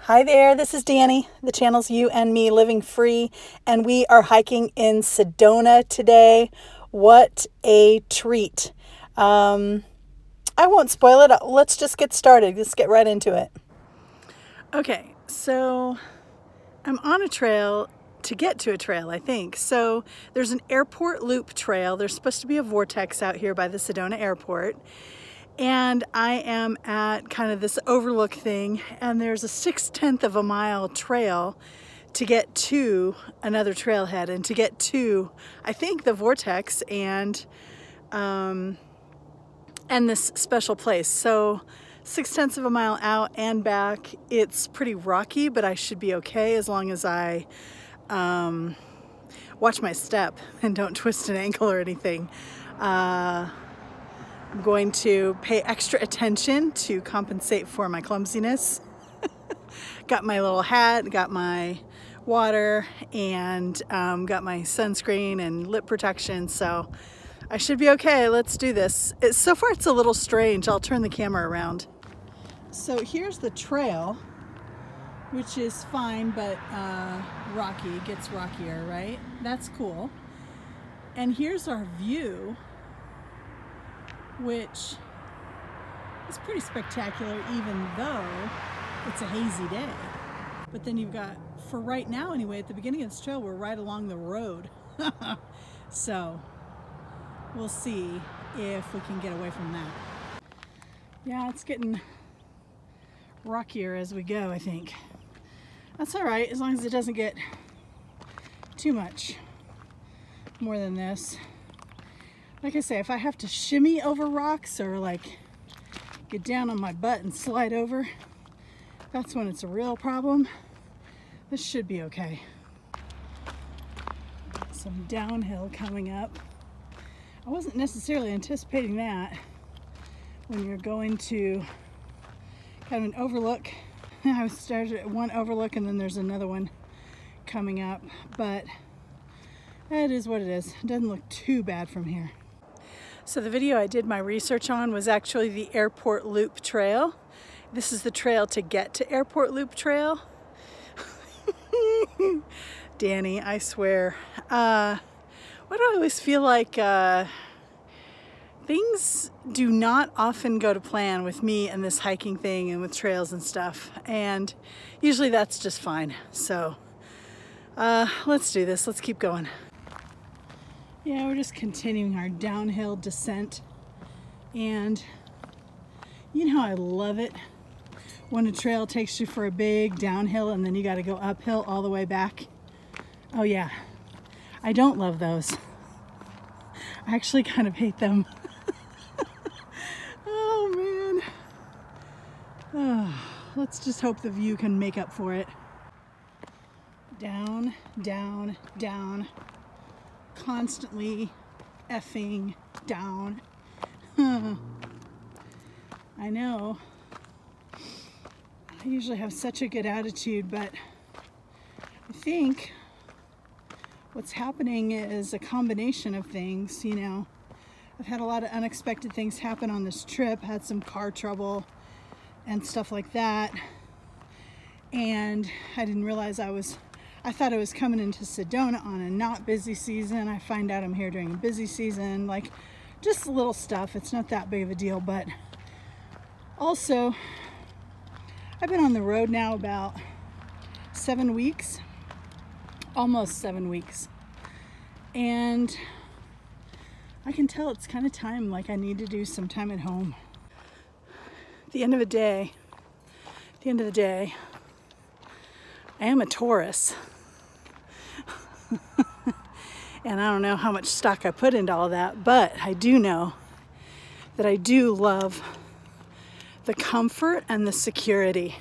Hi there, this is Dani. The channel's You and Me Living Free, and we are hiking in Sedona today. What a treat. I won't spoil it. Let's just get started. Let's get right into it. Okay, so I'm on a trail to get to a trail, I think. So there's an airport loop trail. There's supposed to be a Vortex out here by the Sedona airport. And I am at kind of this overlook thing, and there's a 6/10 of a mile trail to get to another trailhead and to get to, I think, the Vortex and this special place. So 6/10 of a mile out and back. It's pretty rocky, but I should be okay as long as I watch my step and don't twist an ankle or anything. I'm going to pay extra attention to compensate for my clumsiness. Got my little hat, got my water, and got my sunscreen and lip protection, so I should be okay. Let's do this. So far it's a little strange. I'll turn the camera around. So here's the trail, which is fine, but rocky. It gets rockier, right? That's cool. And here's our view, which is pretty spectacular even though it's a hazy day. But then you've got, for right now anyway, at the beginning of this trail, we're right along the road. So we'll see if we can get away from that. Yeah, it's getting rockier as we go, I think. That's all right, as long as it doesn't get too much more than this. Like I say, if I have to shimmy over rocks or like get down on my butt and slide over, that's when it's a real problem. This should be okay. Some downhill coming up. I wasn't necessarily anticipating that when you're going to kind of an overlook. I started at one overlook and then there's another one coming up, but that is what it is. It doesn't look too bad from here. So the video I did my research on was actually the Airport Loop Trail. This is the trail to get to Airport Loop Trail. Dani, I swear. Why do I always feel like things do not often go to plan with me and this hiking thing and with trails and stuff. And usually that's just fine. So let's do this. Let's keep going. Yeah, we're just continuing our downhill descent, and you know how I love it when a trail takes you for a big downhill and then you got to go uphill all the way back. Oh yeah, I don't love those. I actually kind of hate them. Oh man. Oh, let's just hope the view can make up for it. Down, down, down. Constantly effing down. I know. I usually have such a good attitude, but I think what's happening is a combination of things. You know, I've had a lot of unexpected things happen on this trip, had some car trouble and stuff like that, and I didn't realize I thought I was coming into Sedona on a not busy season. I find out I'm here during a busy season, like just little stuff. It's not that big of a deal, but also I've been on the road now about 7 weeks, almost 7 weeks. And I can tell it's kind of time, like I need to do some time at home. At the end of the day, I am a Taurus. And I don't know how much stock I put into all that, but I do know that I do love the comfort and the security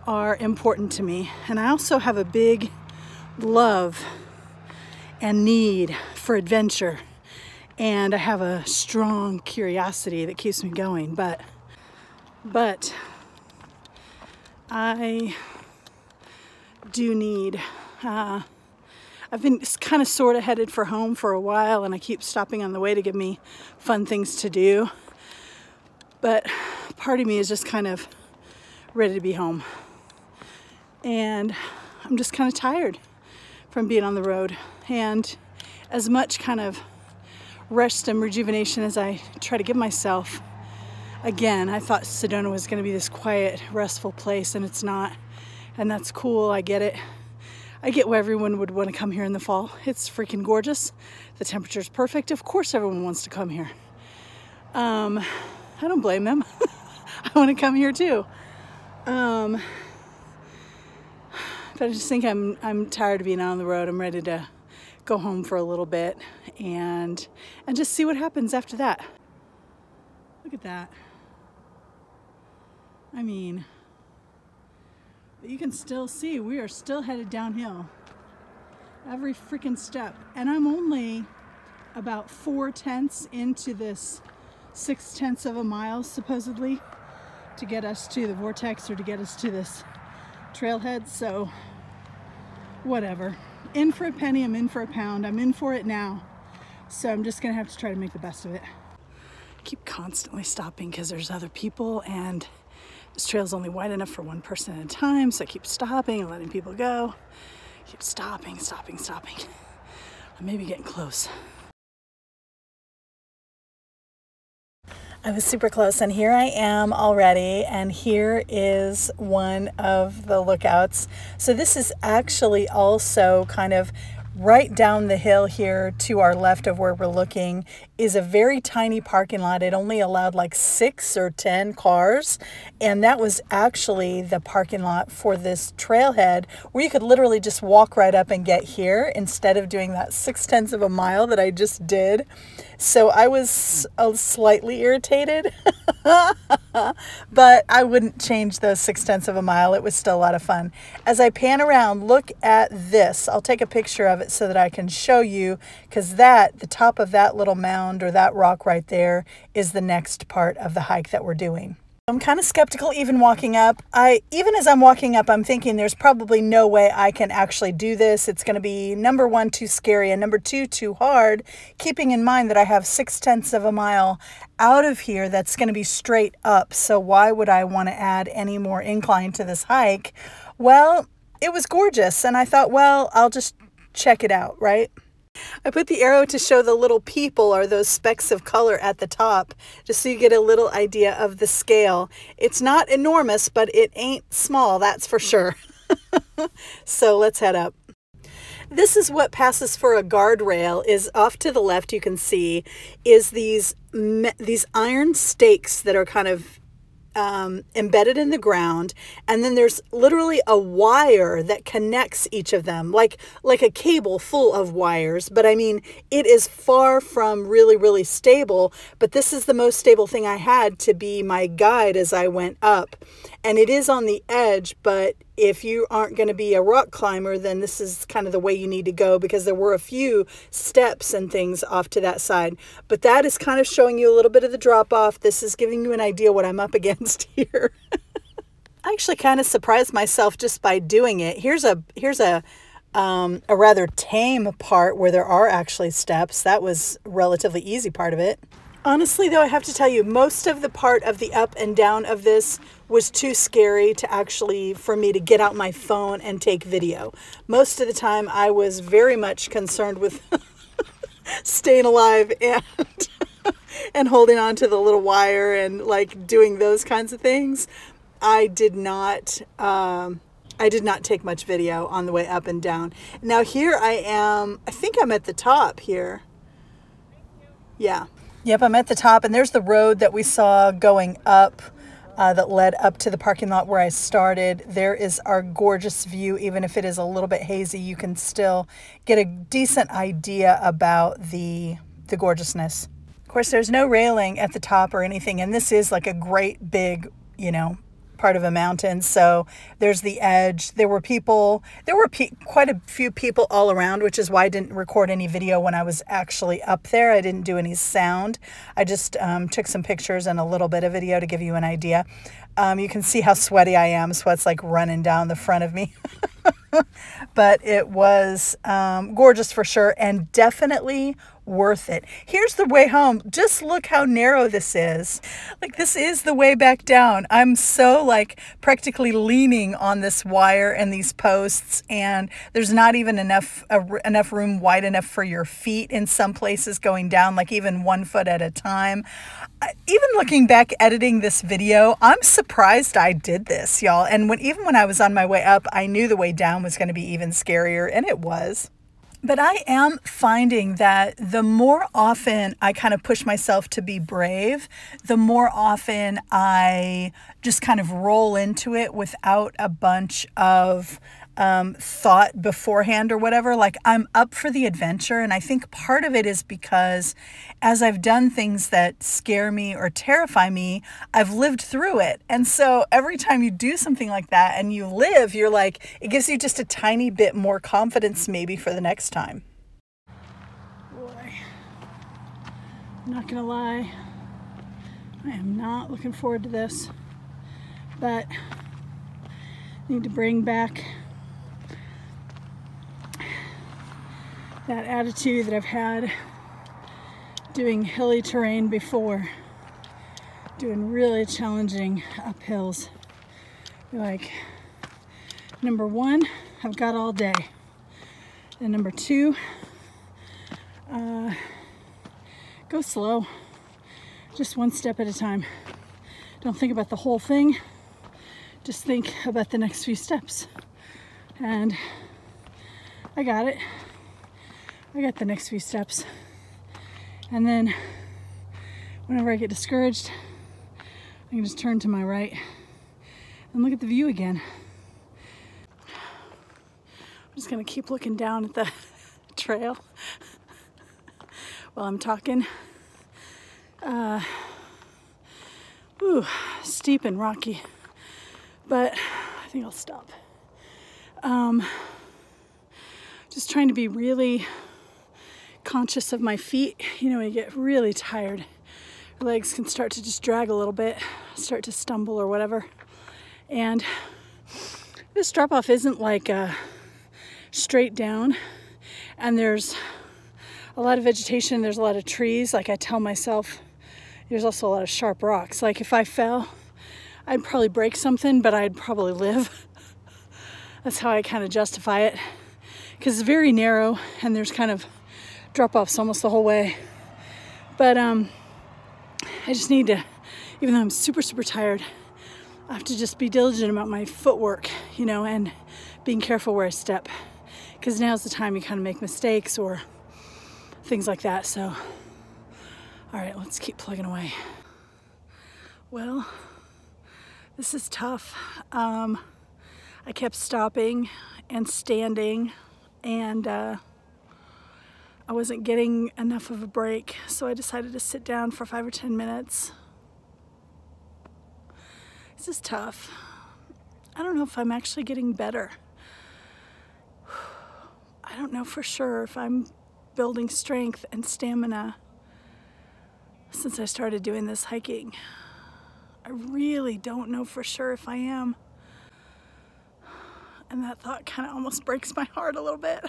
are important to me. And I also have a big love and need for adventure. And I have a strong curiosity that keeps me going, but I do need, I've been kind of sort of headed for home for a while, and I keep stopping on the way to give me fun things to do. But part of me is just kind of ready to be home. and I'm just kind of tired from being on the road. And as much kind of rest and rejuvenation as I try to give myself, again, I thought Sedona was going to be this quiet, restful place, and it's not. And that's cool. I get it. I get why everyone would want to come here in the fall. It's freaking gorgeous. The temperature's perfect. Of course everyone wants to come here. I don't blame them. I want to come here too. But I just think I'm tired of being out on the road. I'm ready to go home for a little bit and just see what happens after that. Look at that. I mean, you can still see we are still headed downhill every freaking step. And I'm only about 4/10 into this 6/10 of a mile supposedly to get us to the Vortex or to get us to this trailhead. So whatever. In for a penny, I'm in for a pound. I'm in for it now. So I'm just gonna have to try to make the best of it. I keep constantly stopping because there's other people and this trail's only wide enough for one person at a time. So I keep stopping and letting people go. Keep stopping. I may be getting close. I was super close, and here I am already, and here is one of the lookouts. So this is actually also kind of right down the hill here to our left of where we're looking is a very tiny parking lot. It only allowed like 6 or 10 cars, and that was actually the parking lot for this trailhead where you could literally just walk right up and get here instead of doing that 6/10 of a mile that I just did. So I was slightly irritated, but I wouldn't change those 6/10 of a mile. It was still a lot of fun. As I pan around, look at this. I'll take a picture of it so that I can show you, because the top of that little mound or that rock right there is the next part of the hike that we're doing. I'm kind of skeptical even walking up. Even as I'm walking up, I'm thinking there's probably no way I can actually do this. It's going to be, number one, too scary, and number two, too hard, keeping in mind that I have 6/10 of a mile out of here that's going to be straight up. So why would I want to add any more incline to this hike? Well, it was gorgeous, and I thought, well, I'll just check it out, right? I put the arrow to show the little people, or those specks of color at the top, just so you get a little idea of the scale. It's not enormous, but it ain't small, that's for sure. So let's head up. This is what passes for a guardrail. Is off to the left, you can see, is these iron stakes that are kind of embedded in the ground, and then there's literally a wire that connects each of them, like a cable full of wires. But I mean, it is far from really stable, but this is the most stable thing I had to be my guide as I went up. And it is on the edge, but if you aren't going to be a rock climber, then this is kind of the way you need to go, because there were a few steps and things off to that side. But that is kind of showing you a little bit of the drop off. This is giving you an idea what I'm up against here. I actually kind of surprised myself just by doing it. Here's a rather tame part where there are actually steps. That was a relatively easy part of it. Honestly, though, I have to tell you, most of the part of the up and down of this was too scary to actually, for me to get out my phone and take video. Most of the time, I was very much concerned with staying alive and holding on to the little wire and like doing those kinds of things. I did not take much video on the way up and down. Now here I am. I think I'm at the top here. Yeah. Yep, I'm at the top, and there's the road that we saw going up that led up to the parking lot where I started. There is our gorgeous view. Even if it is a little bit hazy, you can still get a decent idea about the gorgeousness. Of course, there's no railing at the top or anything, and this is like a great big, part of a mountain. So there's the edge. There were quite a few people all around, which is why I didn't record any video when I was actually up there. I didn't do any sound. I just took some pictures and a little bit of video to give you an idea. You can see how sweaty I am. Sweat's like running down the front of me. But it was gorgeous for sure, and definitely worth it. Here's the way home. Just look how narrow this is. Like, this is the way back down. I'm so like practically leaning on this wire and these posts, and there's not even enough room wide enough for your feet in some places going down, like even 1 foot at a time. Even looking back editing this video, I'm surprised I did this, y'all. And even when I was on my way up, I knew the way down was going to be even scarier, and it was. But I am finding that the more often I kind of push myself to be brave, the more often I just kind of roll into it without a bunch of thought beforehand or whatever. Like, I'm up for the adventure. And I think part of it is because as I've done things that scare me or terrify me, I've lived through it. And so every time you do something like that and you live, you're like, it gives you just a tiny bit more confidence maybe for the next time. Boy, I'm not gonna lie, I am not looking forward to this, but I need to bring back that attitude that I've had doing hilly terrain before, doing really challenging uphills. Like, number one, I've got all day. And number two, go slow, just one step at a time. Don't think about the whole thing, just think about the next few steps. And I got it. I got the next few steps. And then whenever I get discouraged, I can just turn to my right and look at the view again. I'm just gonna keep looking down at the trail while I'm talking. Ooh, steep and rocky, but I think I'll stop. Just trying to be really conscious of my feet. You know, when you get really tired, your legs can start to just drag a little bit, start to stumble or whatever. And this drop off isn't like straight down, and there's a lot of vegetation, there's a lot of trees. Like, I tell myself, there's also a lot of sharp rocks. Like, if I fell, I'd probably break something, but I'd probably live. That's how I kind of justify it, because it's very narrow and there's kind of drop-offs almost the whole way. But I just need to, even though I'm super, super tired, I have to just be diligent about my footwork, you know, and being careful where I step, because now's the time you kind of make mistakes or things like that. So, all right, let's keep plugging away. Well, this is tough. I kept stopping and standing, and I wasn't getting enough of a break, so I decided to sit down for 5 or 10 minutes. This is tough. I don't know if I'm actually getting better. I don't know for sure if I'm building strength and stamina since I started doing this hiking. I really don't know for sure if I am. And that thought kind of almost breaks my heart a little bit.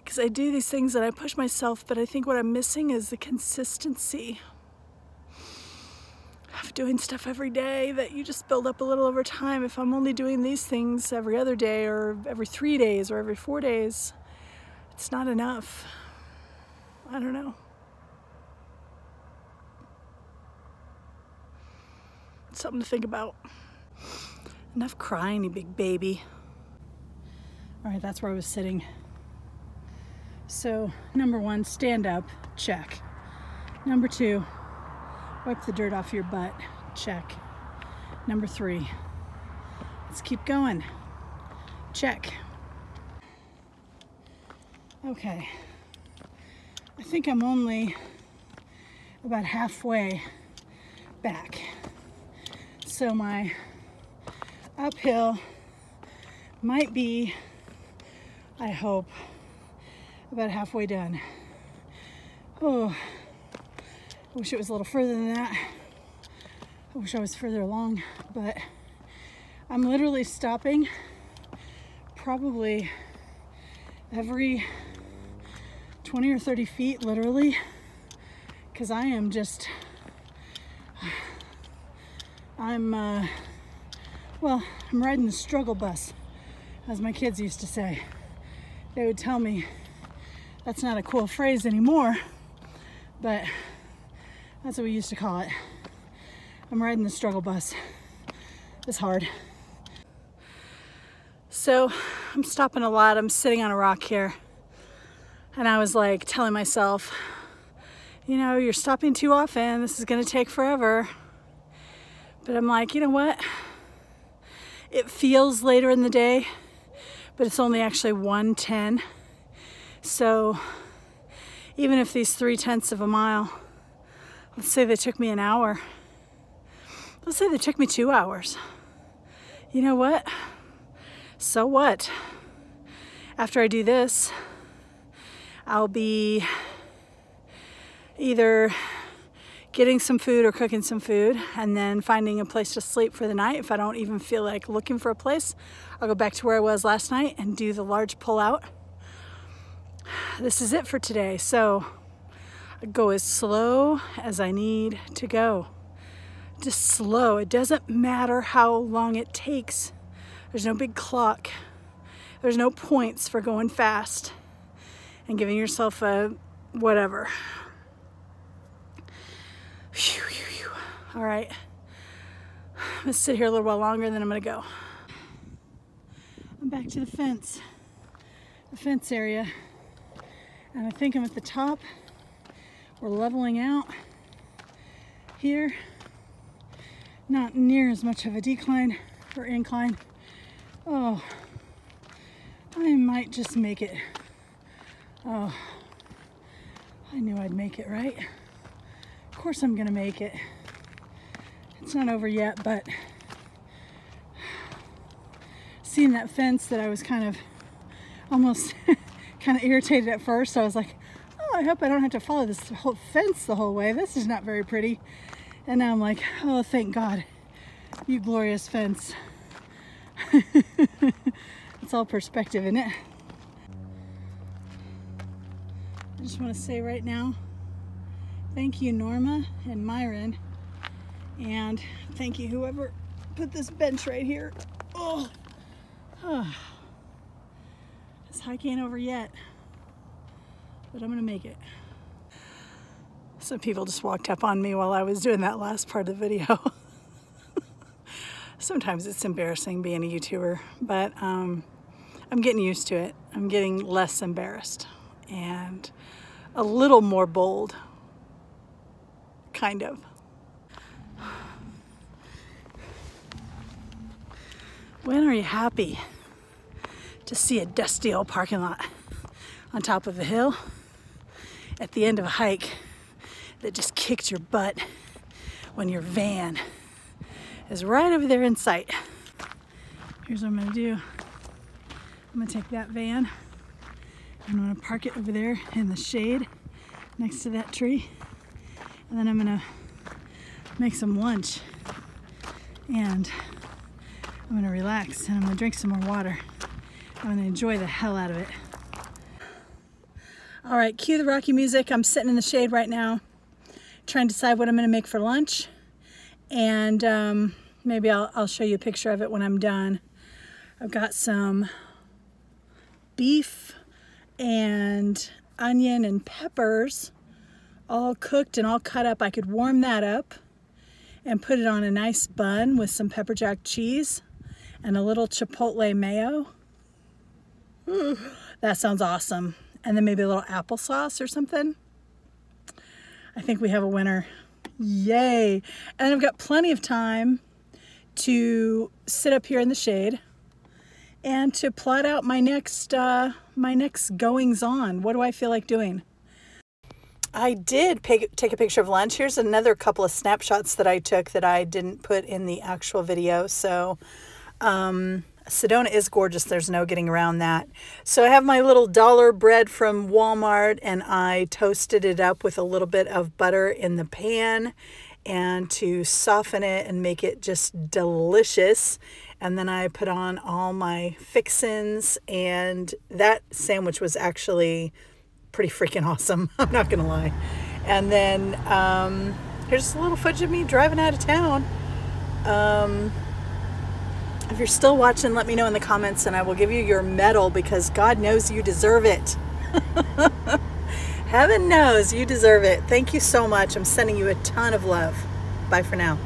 Because I do these things and I push myself, but I think what I'm missing is the consistency of doing stuff every day that you just build up a little over time. If I'm only doing these things every other day or every 3 days or every 4 days, it's not enough. I don't know. It's something to think about. Enough crying, you big baby. All right, that's where I was sitting. So, number one, stand up, check. Number two, wipe the dirt off your butt, check. Number three, let's keep going, check. Okay, I think I'm only about halfway back. So my uphill might be, I hope, about halfway done. Oh, I wish it was a little further than that. I wish I was further along, but I'm literally stopping probably every 20 or 30 feet, literally, because I am just, well, I'm riding the struggle bus, as my kids used to say. They would tell me that's not a cool phrase anymore, but that's what we used to call it. I'm riding the struggle bus. It's hard. So I'm stopping a lot. I'm sitting on a rock here. And I was like telling myself, you know, you're stopping too often. This is going to take forever. But I'm like, you know what? It feels later in the day, but it's only actually 1:10. So even if these 3/10 of a mile, let's say they took me an hour. Let's say they took me 2 hours. You know what? So what? After I do this, I'll be either getting some food or cooking some food and then finding a place to sleep for the night. If I don't even feel like looking for a place, I'll go back to where I was last night and do the large pull out. This is it for today. So I go as slow as I need to go. Just slow. It doesn't matter how long it takes. There's no big clock. There's no points for going fast and giving yourself a whatever. Whew, whew, whew. All right. I'm gonna sit here a little while longer and then I'm gonna go. I'm back to the fence area. And I think I'm at the top. We're leveling out here. Not near as much of a decline or incline. Oh, I might just make it. Oh, I knew I'd make it, right? Of course I'm gonna make it. It's not over yet, but seeing that fence that I was kind of almost kind of irritated at first, I was like, oh, I hope I don't have to follow this whole fence the whole way. This is not very pretty. And now I'm like, oh, thank God, you glorious fence. It's all perspective, isn't it? I just want to say right now, thank you, Norma and Myron, and thank you, whoever put this bench right here. Oh, this hike ain't over yet, but I'm gonna make it. Some people just walked up on me while I was doing that last part of the video. Sometimes it's embarrassing being a YouTuber, but I'm getting used to it. I'm getting less embarrassed and a little more bold, kind of. When are you happy to see a dusty old parking lot on top of a hill at the end of a hike that just kicked your butt when your van is right over there in sight? Here's what I'm gonna do. I'm gonna take that van and I'm gonna park it over there in the shade next to that tree. And then I'm gonna make some lunch and I'm gonna relax and I'm gonna drink some more water. I'm gonna enjoy the hell out of it. All right, cue the Rocky music. I'm sitting in the shade right now, trying to decide what I'm gonna make for lunch. And maybe I'll show you a picture of it when I'm done. I've got some beef and onion and peppers all cooked and all cut up. I could warm that up and put it on a nice bun with some pepper jack cheese and a little chipotle mayo. That sounds awesome. And then maybe a little applesauce or something. I think we have a winner. Yay. And I've got plenty of time to sit up here in the shade and to plot out my next goings on. What do I feel like doing? I did take a picture of lunch. Here's another couple of snapshots that I took that I didn't put in the actual video. So Sedona is gorgeous. There's no getting around that. So I have my little dollar bread from Walmart and I toasted it up with a little bit of butter in the pan and to soften it and make it just delicious. And then I put on all my fixins, and that sandwich was actually pretty freaking awesome. I'm not gonna lie. And then here's a little footage of me driving out of town. If you're still watching, let me know in the comments and I will give you your medal, because God knows you deserve it. Heaven knows you deserve it. Thank you so much. I'm sending you a ton of love. Bye for now.